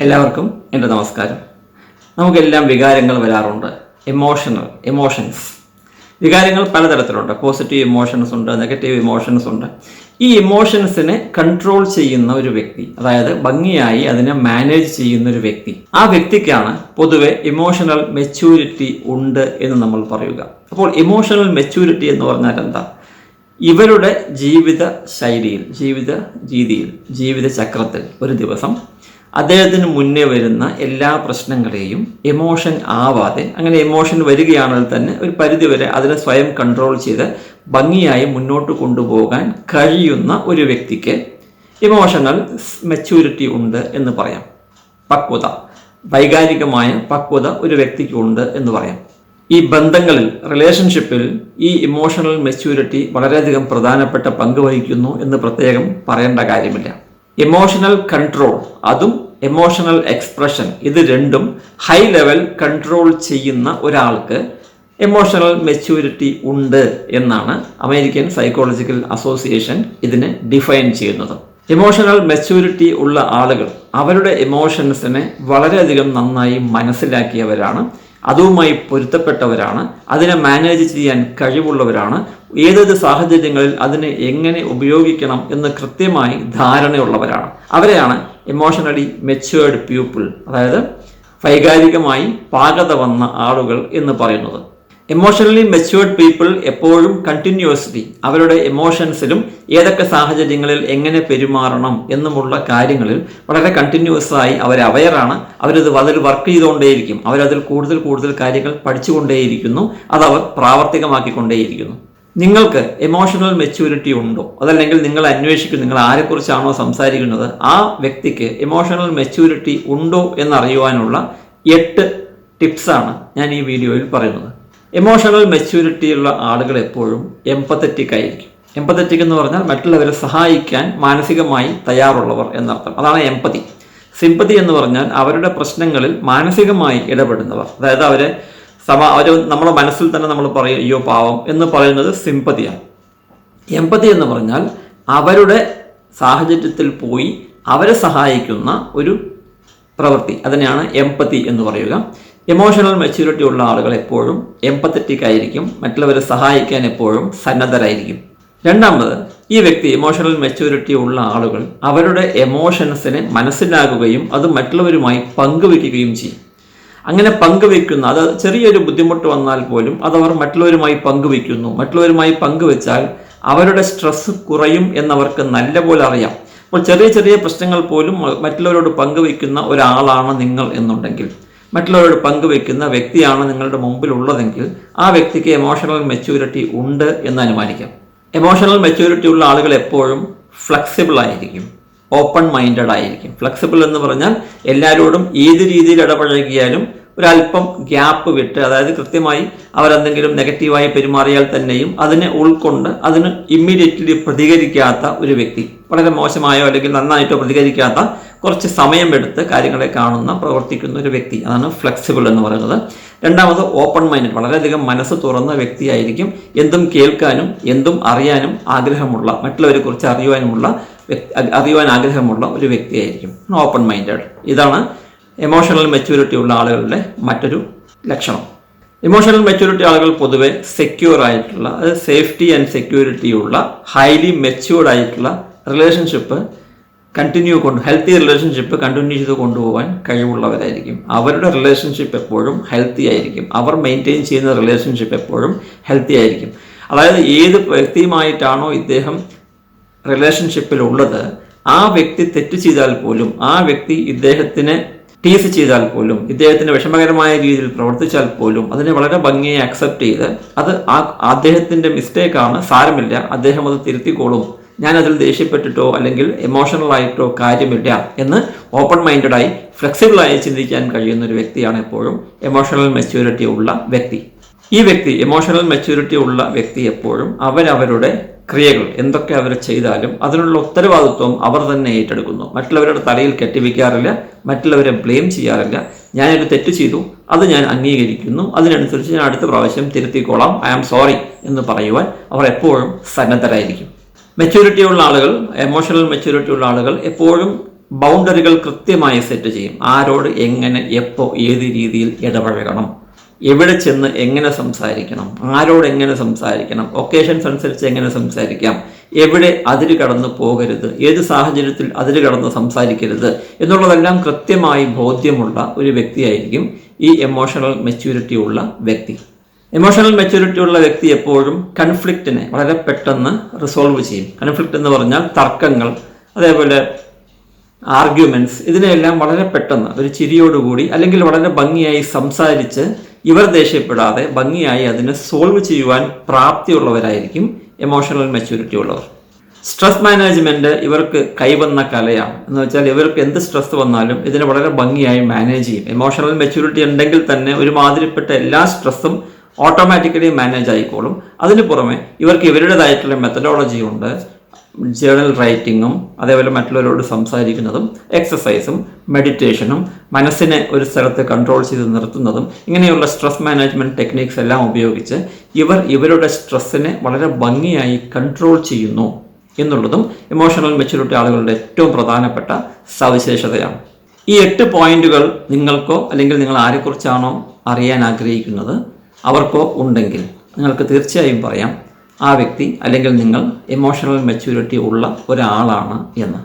എല്ലാവർക്കും എൻ്റെ നമസ്കാരം. നമുക്കെല്ലാം വികാരങ്ങൾ വരാറുണ്ട്. എമോഷൻസ് വികാരങ്ങൾ പലതരത്തിലുണ്ട്. പോസിറ്റീവ് ഇമോഷൻസ് ഉണ്ട്, നെഗറ്റീവ് ഇമോഷൻസ് ഉണ്ട്. ഈ ഇമോഷൻസിനെ കൺട്രോൾ ചെയ്യുന്ന ഒരു വ്യക്തി, അതായത് ഭംഗിയായി അതിനെ മാനേജ് ചെയ്യുന്ന ഒരു വ്യക്തി, ആ വ്യക്തിക്കാണ് പൊതുവെ ഇമോഷണൽ മെച്യൂരിറ്റി ഉണ്ട് എന്ന് നമ്മൾ പറയുക. അപ്പോൾ ഇമോഷണൽ മെച്യൂരിറ്റി എന്ന് പറഞ്ഞാൽ എന്താ? ഇവരുടെ ജീവിത ശൈലിയിൽ, ജീവിത രീതിയിൽ, ജീവിത ചക്രത്തിൽ ഒരു ദിവസം അദ്ദേഹത്തിന് മുന്നേ വരുന്ന എല്ലാ പ്രശ്നങ്ങളെയും എമോഷൻ ആവാതെ, അങ്ങനെ എമോഷൻ വരികയാണെങ്കിൽ തന്നെ ഒരു പരിധിവരെ അതിനെ സ്വയം കൺട്രോൾ ചെയ്ത് ഭംഗിയായി മുന്നോട്ട് കൊണ്ടുപോകാൻ കഴിയുന്ന ഒരു വ്യക്തിക്ക് ഇമോഷണൽ മെച്യൂരിറ്റി ഉണ്ട് എന്ന് പറയാം. പക്വത, വൈകാരികമായ പക്വത ഒരു വ്യക്തിക്ക് ഉണ്ട് എന്ന് പറയാം. ഈ ബന്ധങ്ങളിൽ, റിലേഷൻഷിപ്പിൽ ഈ ഇമോഷണൽ മെച്യൂരിറ്റി വളരെയധികം പ്രധാനപ്പെട്ട പങ്ക് വഹിക്കുന്നു എന്ന് പ്രത്യേകം പറയേണ്ട കാര്യമില്ല. ഇമോഷണൽ കൺട്രോൾ, അതും എമോഷണൽ എക്സ്പ്രഷൻ, ഇത് രണ്ടും ഹൈ ലെവൽ കൺട്രോൾ ചെയ്യുന്ന ഒരാൾക്ക് എമോഷണൽ മെച്യൂരിറ്റി ഉണ്ട് എന്നാണ് അമേരിക്കൻ സൈക്കോളജിക്കൽ അസോസിയേഷൻ ഇതിനെ ഡിഫൈൻ ചെയ്യുന്നത്. ഇമോഷണൽ മെച്യൂരിറ്റി ഉള്ള ആളുകൾ അവരുടെ ഇമോഷൻസിനെ വളരെയധികം നന്നായി മനസ്സിലാക്കിയവരാണ്, അതുമായി പൊരുത്തപ്പെട്ടവരാണ്, അതിനെ മാനേജ് ചെയ്യാൻ കഴിവുള്ളവരാണ്, ഏതൊരു സാഹചര്യങ്ങളിൽ അതിനെ എങ്ങനെ ഉപയോഗിക്കണം എന്ന് കൃത്യമായി ധാരണയുള്ളവരാണ്. അവരെയാണ് ഇമോഷണലി മെച്യൂർഡ് പീപ്പിൾ, അതായത് വൈകാരികമായി പാകത വന്ന ആളുകൾ എന്ന് പറയുന്നത്. ഇമോഷണലി മെച്യൂർഡ് പീപ്പിൾ എപ്പോഴും കണ്ടിന്യൂസ്ലി അവരുടെ ഇമോഷൻസിലും ഏതൊക്കെ സാഹചര്യങ്ങളിൽ എങ്ങനെ പെരുമാറണം എന്നുമുള്ള കാര്യങ്ങളിൽ വളരെ കണ്ടിന്യൂസ് ആയി അവർ അവെയറാണ്. അതിൽ വർക്ക് ചെയ്തുകൊണ്ടേയിരിക്കും. അവരതിൽ കൂടുതൽ കാര്യങ്ങൾ പഠിച്ചുകൊണ്ടേയിരിക്കുന്നു. അതവർ പ്രാവർത്തികമാക്കിക്കൊണ്ടേയിരിക്കുന്നു. നിങ്ങൾക്ക് ഇമോഷണൽ മെച്യൂരിറ്റി ഉണ്ടോ? അതല്ലെങ്കിൽ നിങ്ങൾ അന്വേഷിക്കുന്നു, നിങ്ങൾ ആരെക്കുറിച്ചാണോ സംസാരിക്കുന്നത് ആ വ്യക്തിക്ക് ഇമോഷണൽ മെച്യൂരിറ്റി ഉണ്ടോ എന്നറിയുവാനുള്ള 8 ടിപ്സാണ് ഞാൻ ഈ വീഡിയോയിൽ പറയുന്നത്. ഇമോഷണൽ മെച്യൂരിറ്റി ഉള്ള ആളുകൾ എപ്പോഴും എംപത്തറ്റിക് ആയിരിക്കും. എംപത്തറ്റിക് എന്ന് പറഞ്ഞാൽ മറ്റുള്ളവരെ സഹായിക്കാൻ മാനസികമായി തയ്യാറുള്ളവർ എന്നർത്ഥം. അതാണ് എംപതി. സിമ്പതി എന്ന് പറഞ്ഞാൽ അവരുടെ പ്രശ്നങ്ങളിൽ മാനസികമായി ഇടപെടുന്നവർ, അതായത് അവർ നമ്മുടെ മനസ്സിൽ തന്നെ നമ്മൾ പറയും അയ്യോ പാവം എന്ന് പറയുന്നത് സിമ്പതിയാണ്. എംപതി എന്ന് പറഞ്ഞാൽ അവരുടെ സാഹചര്യത്തിൽ പോയി അവരെ സഹായിക്കുന്ന ഒരു പ്രവൃത്തി, അതിനെയാണ് എംപതി എന്ന് പറയുക. ഇമോഷണൽ മെച്യൂരിറ്റി ഉള്ള ആളുകൾ എപ്പോഴും എംപത്തറ്റിക് ആയിരിക്കും, മറ്റുള്ളവരെ സഹായിക്കാൻ എപ്പോഴും സന്നദ്ധരായിരിക്കും. രണ്ടാമത്, ഈ വ്യക്തി ഇമോഷണൽ മെച്യൂരിറ്റി ഉള്ള ആളുകൾ അവരുടെ എമോഷൻസിനെ മനസ്സിലാക്കുകയും അത് മറ്റുള്ളവരുമായി പങ്കുവെക്കുകയും ചെയ്യും. അങ്ങനെ പങ്കുവെക്കുന്ന, അത് ചെറിയൊരു ബുദ്ധിമുട്ട് വന്നാൽ പോലും അതവർ മറ്റുള്ളവരുമായി പങ്കുവെക്കുന്നു. മറ്റുള്ളവരുമായി പങ്കുവെച്ചാൽ അവരുടെ സ്ട്രെസ് കുറയും എന്നവർക്ക് നല്ലപോലെ അറിയാം. അപ്പോൾ ചെറിയ പ്രശ്നങ്ങൾ പോലും മറ്റുള്ളവരോട് പങ്കുവെക്കുന്ന ഒരാളാണ് നിങ്ങൾ എന്നുണ്ടെങ്കിൽ, മറ്റുള്ളവരോട് പങ്കുവെക്കുന്ന വ്യക്തിയാണ് നിങ്ങളുടെ മുമ്പിൽ ഉള്ളതെങ്കിൽ ആ വ്യക്തിക്ക് എമോഷണൽ മെച്യൂരിറ്റി ഉണ്ട് എന്ന് അനുമാനിക്കാം. എമോഷണൽ മെച്യൂരിറ്റി ഉള്ള ആളുകൾ എപ്പോഴും ഫ്ലെക്സിബിൾ ആയിരിക്കും, ഓപ്പൺ മൈൻഡഡ് ആയിരിക്കും. ഫ്ലെക്സിബിൾ എന്ന് പറഞ്ഞാൽ എല്ലാവരോടും ഏത് രീതിയിൽ ഇടപഴകിയാലും ഒരല്പം ഗ്യാപ്പ് വിട്ട്, അതായത് കൃത്യമായി അവരെന്തെങ്കിലും നെഗറ്റീവായി പെരുമാറിയാൽ തന്നെയും അതിനെ ഉൾക്കൊണ്ട് അതിന് ഇമ്മീഡിയറ്റ്ലി പ്രതികരിക്കാത്ത ഒരു വ്യക്തി, വളരെ മോശമായോ അല്ലെങ്കിൽ നന്നായിട്ടോ പ്രതികരിക്കാത്ത, കുറച്ച് സമയമെടുത്ത് കാര്യങ്ങളെ കാണുന്ന, പ്രവർത്തിക്കുന്ന ഒരു വ്യക്തി, അതാണ് ഫ്ലെക്സിബിൾ എന്ന് പറയുന്നത്. രണ്ടാമത്, ഓപ്പൺ മൈൻഡഡ്, വളരെയധികം മനസ്സ് തുറന്ന വ്യക്തിയായിരിക്കും. എന്തും കേൾക്കാനും എന്തും അറിയാനും ആഗ്രഹമുള്ള, മറ്റുള്ളവരെ കുറിച്ച് അറിയുവാൻ ആഗ്രഹമുള്ള ഒരു വ്യക്തിയായിരിക്കും. Open minded. ഇതാണ് എമോഷണൽ മെച്യൂരിറ്റി ഉള്ള ആളുകളുടെ മറ്റൊരു ലക്ഷണം. ഇമോഷണൽ മെച്യൂരിറ്റി ആളുകൾ പൊതുവെ സെക്യൂർ ആയിട്ടുള്ള, അത് സേഫ്റ്റി ആൻഡ് സെക്യൂരിറ്റി ഉള്ള, ഹൈലി മെച്യൂർഡ് ആയിട്ടുള്ള റിലേഷൻഷിപ്പ് ഹെൽത്തി റിലേഷൻഷിപ്പ് കണ്ടിന്യൂ ചെയ്ത് കൊണ്ടുപോകാൻ കഴിവുള്ളവരായിരിക്കും. അവരുടെ റിലേഷൻഷിപ്പ് എപ്പോഴും ഹെൽത്തി ആയിരിക്കും. അവർ മെയിൻറ്റെയിൻ ചെയ്യുന്ന റിലേഷൻഷിപ്പ് എപ്പോഴും ഹെൽത്തി ആയിരിക്കും. അതായത് ഏത് വ്യക്തിയുമായിട്ടാണോ ഇദ്ദേഹം റിലേഷൻഷിപ്പിലുള്ളത്, ആ വ്യക്തി തെറ്റ് ചെയ്താൽ പോലും, ആ വ്യക്തി ഇദ്ദേഹത്തിനെ ടീസ് ചെയ്താൽ പോലും, ഇദ്ദേഹത്തിന് വിഷമകരമായ രീതിയിൽ പ്രവർത്തിച്ചാൽ പോലും അതിനെ വളരെ ഭംഗിയായി അക്സെപ്റ്റ് ചെയ്ത് അത് അദ്ദേഹത്തിൻ്റെ മിസ്റ്റേക്കാണ്, സാരമില്ല, അദ്ദേഹം അത് തിരുത്തിക്കോളും, ഞാനതിൽ ദേഷ്യപ്പെട്ടിട്ടോ അല്ലെങ്കിൽ എമോഷണൽ ആയിട്ടോ കാര്യമില്ല എന്ന് ഓപ്പൺ മൈൻഡഡായി ഫ്ലെക്സിബിളായി ചിന്തിക്കാൻ കഴിയുന്ന ഒരു വ്യക്തിയാണ് എപ്പോഴും എമോഷണൽ മെച്യൂരിറ്റി ഉള്ള വ്യക്തി. ഈ വ്യക്തി, എമോഷണൽ മെച്യൂരിറ്റി ഉള്ള വ്യക്തി എപ്പോഴും അവരവരുടെ ക്രിയകൾ എന്തൊക്കെ അവർ ചെയ്താലും അതിനുള്ള ഉത്തരവാദിത്വം അവർ തന്നെ ഏറ്റെടുക്കുന്നു. മറ്റുള്ളവരുടെ തലയിൽ കെട്ടിവെക്കാറില്ല, മറ്റുള്ളവരെ ബ്ലെയിം ചെയ്യാറില്ല. ഞാനൊരു തെറ്റ് ചെയ്തു, അത് ഞാൻ അംഗീകരിക്കുന്നു, അതിനനുസരിച്ച് ഞാൻ അടുത്ത പ്രാവശ്യം തിരുത്തിക്കോളാം, ഐ ആം സോറി എന്ന് പറയുവാൻ അവർ എപ്പോഴും സന്നദ്ധരായിരിക്കും. മെച്യൂരിറ്റി ഉള്ള ആളുകൾ, എമോഷണൽ മെച്യൂരിറ്റി ഉള്ള ആളുകൾ എപ്പോഴും ബൗണ്ടറികൾ കൃത്യമായി സെറ്റ് ചെയ്യും. ആരോട് എങ്ങനെ, എപ്പോൾ, ഏത് രീതിയിൽ ഇടപഴകണം, എവിടെ ചെന്ന് എങ്ങനെ സംസാരിക്കണം, ആരോട് എങ്ങനെ സംസാരിക്കണം, ഒക്കേഷൻസ് അനുസരിച്ച് എങ്ങനെ സംസാരിക്കാം, എവിടെ അതിര് കടന്ന് പോകരുത്, ഏത് സാഹചര്യത്തിൽ അതിര് കടന്ന് സംസാരിക്കരുത് എന്നുള്ളതെല്ലാം കൃത്യമായി ബോധ്യമുള്ള ഒരു വ്യക്തിയായിരിക്കും ഈ എമോഷണൽ മെച്യൂരിറ്റി ഉള്ള വ്യക്തി. എമോഷണൽ മെച്യൂരിറ്റി ഉള്ള വ്യക്തി എപ്പോഴും കൺഫ്ലിക്റ്റിനെ വളരെ പെട്ടെന്ന് റിസോൾവ് ചെയ്യും. കൺഫ്ലിക്റ്റ് എന്ന് പറഞ്ഞാൽ തർക്കങ്ങൾ, അതേപോലെ ആർഗ്യുമെന്റ്സ്, ഇതിനെല്ലാം വളരെ പെട്ടെന്ന് ഒരു ചിരിയോടുകൂടി അല്ലെങ്കിൽ വളരെ ഭംഗിയായി സംസാരിച്ച് ഇവർ ദേഷ്യപ്പെടാതെ ഭംഗിയായി അതിനെ സോൾവ് ചെയ്യുവാൻ പ്രാപ്തിയുള്ളവരായിരിക്കും എമോഷണൽ മെച്യൂരിറ്റി ഉള്ളവർ. സ്ട്രെസ് മാനേജ്മെന്റ് ഇവർക്ക് കൈവന്ന കലയാണ്. എന്ന് വെച്ചാൽ ഇവർക്ക് എന്ത് സ്ട്രെസ് വന്നാലും ഇതിനെ വളരെ ഭംഗിയായി മാനേജ് ചെയ്യും. എമോഷണൽ മെച്യൂരിറ്റി ഉണ്ടെങ്കിൽ തന്നെ ഒരുമാതിരിപ്പെട്ട എല്ലാ സ്ട്രെസ്സും ഓട്ടോമാറ്റിക്കലി മാനേജ് ആയിക്കോളും. അതിന് പുറമെ ഇവർക്ക് ഇവരുടേതായിട്ടുള്ള മെത്തഡോളജി ഉണ്ട്. ജേർണൽ റൈറ്റിങ്ങും അതേപോലെ മറ്റുള്ളവരോട് സംസാരിക്കുന്നതും എക്സസൈസും മെഡിറ്റേഷനും മനസ്സിനെ ഒരു സ്ഥലത്ത് കൺട്രോൾ ചെയ്ത് നിർത്തുന്നതും ഇങ്ങനെയുള്ള സ്ട്രെസ് മാനേജ്മെൻറ്റ് ടെക്നിക്സ് എല്ലാം ഉപയോഗിച്ച് ഇവരുടെ സ്ട്രെസ്സിനെ വളരെ ഭംഗിയായി കൺട്രോൾ ചെയ്യുന്നു എന്നുള്ളതും എമോഷണൽ മെച്യൂരിറ്റി ആളുകളുടെ ഏറ്റവും പ്രധാനപ്പെട്ട സവിശേഷതയാണ്. ഈ 8 പോയിന്റുകൾ നിങ്ങൾക്കോ അല്ലെങ്കിൽ നിങ്ങൾ ആരെക്കുറിച്ചാണോ അറിയാൻ ആഗ്രഹിക്കുന്നത് അവർക്കോ ഉണ്ടെങ്കിൽ നിങ്ങൾക്ക് തീർച്ചയായും പറയാം ആ വ്യക്തി അല്ലെങ്കിൽ നിങ്ങൾ എമോഷണൽ മെച്യൂരിറ്റി ഉള്ള ഒരാളാണ് എന്ന്.